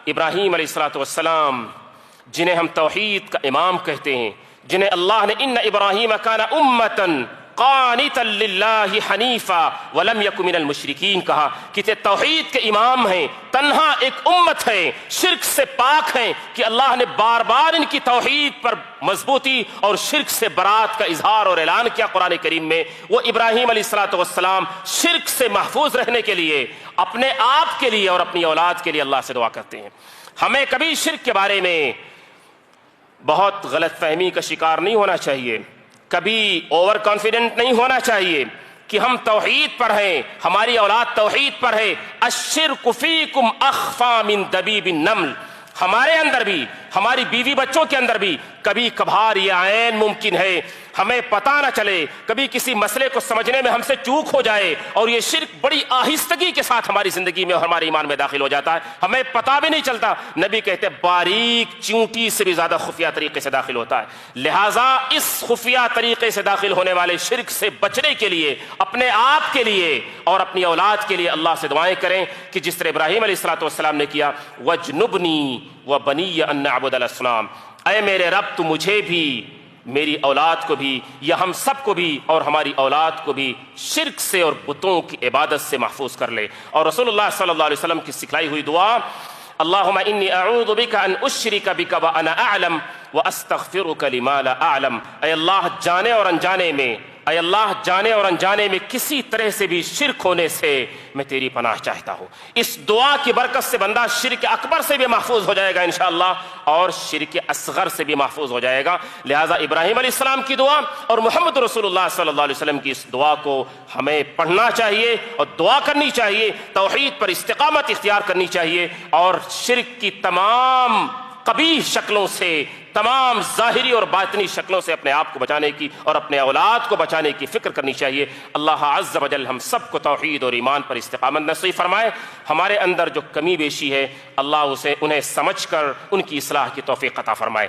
ابراہیم علیہ الصلوۃ والسلام جنہیں ہم توحید کا امام کہتے ہیں، جنہیں اللہ نے ان ابراہیم کان امۃ قانتا للہ حنیفا ولم یک من المشرکین کہا کہ توحید کے امام ہیں، تنہا ایک امت ہے، شرک سے پاک ہیں، کہ اللہ نے بار بار ان کی توحید پر مضبوطی اور شرک سے برات کا اظہار اور اعلان کیا قرآن کریم میں۔ وہ ابراہیم علیہ الصلوۃ والسلام شرک سے محفوظ رہنے کے لیے، اپنے آپ کے لیے اور اپنی اولاد کے لیے اللہ سے دعا کرتے ہیں۔ ہمیں کبھی شرک کے بارے میں بہت غلط فہمی کا شکار نہیں ہونا چاہیے، کبھی اوور کانفیڈنٹ نہیں ہونا چاہیے کہ ہم توحید پر ہیں، ہماری اولاد توحید پر ہے۔ الشرک فیکم اخفی من دبیب النمل، ہمارے اندر بھی، ہماری بیوی بچوں کے اندر بھی کبھی کبھار یہ عین ممکن ہے، ہمیں پتہ نہ چلے، کبھی کسی مسئلے کو سمجھنے میں ہم سے چوک ہو جائے اور یہ شرک بڑی آہستگی کے ساتھ ہماری زندگی میں اور ہمارے ایمان میں داخل ہو جاتا ہے، ہمیں پتہ بھی نہیں چلتا۔ نبی کہتے ہیں باریک چونٹی سے بھی زیادہ خفیہ طریقے سے داخل ہوتا ہے۔ لہٰذا اس خفیہ طریقے سے داخل ہونے والے شرک سے بچنے کے لیے، اپنے آپ کے لیے اور اپنی اولاد کے لیے اللہ سے دعائیں کریں کہ جس طرح ابراہیم علیہ الصلوۃ والسلام نے کیا، وَاجْنُبْنِي وَبَنِيَّ أَن نَّعْبُدَ الْأَصْنَامَ، اے میرے رب تو مجھے بھی، میری اولاد کو بھی، یا ہم سب کو بھی اور ہماری اولاد کو بھی شرک سے اور بتوں کی عبادت سے محفوظ کر لے۔ اور رسول اللہ صلی اللہ علیہ وسلم کی سکھلائی ہوئی دعا، اللہم انی اعوذ بک ان اشرک بک وانا اعلم واستغفرک لما لا اعلم، اے اللہ جانے اور انجانے میں، اے اللہ جانے اور انجانے میں کسی طرح سے بھی شرک ہونے سے میں تیری پناہ چاہتا ہوں۔ اس دعا کی برکت سے بندہ شرک اکبر سے بھی محفوظ ہو جائے گا انشاءاللہ، اور شرک اصغر سے بھی محفوظ ہو جائے گا۔ لہٰذا ابراہیم علیہ السلام کی دعا اور محمد رسول اللہ صلی اللہ علیہ وسلم کی اس دعا کو ہمیں پڑھنا چاہیے اور دعا کرنی چاہیے، توحید پر استقامت اختیار کرنی چاہیے، اور شرک کی تمام قبیح شکلوں سے، تمام ظاہری اور باطنی شکلوں سے اپنے آپ کو بچانے کی اور اپنے اولاد کو بچانے کی فکر کرنی چاہیے۔ اللہ عز و جل ہم سب کو توحید اور ایمان پر استقامت نصیب فرمائے۔ ہمارے اندر جو کمی بیشی ہے اللہ انہیں سمجھ کر ان کی اصلاح کی توفیق عطا فرمائے۔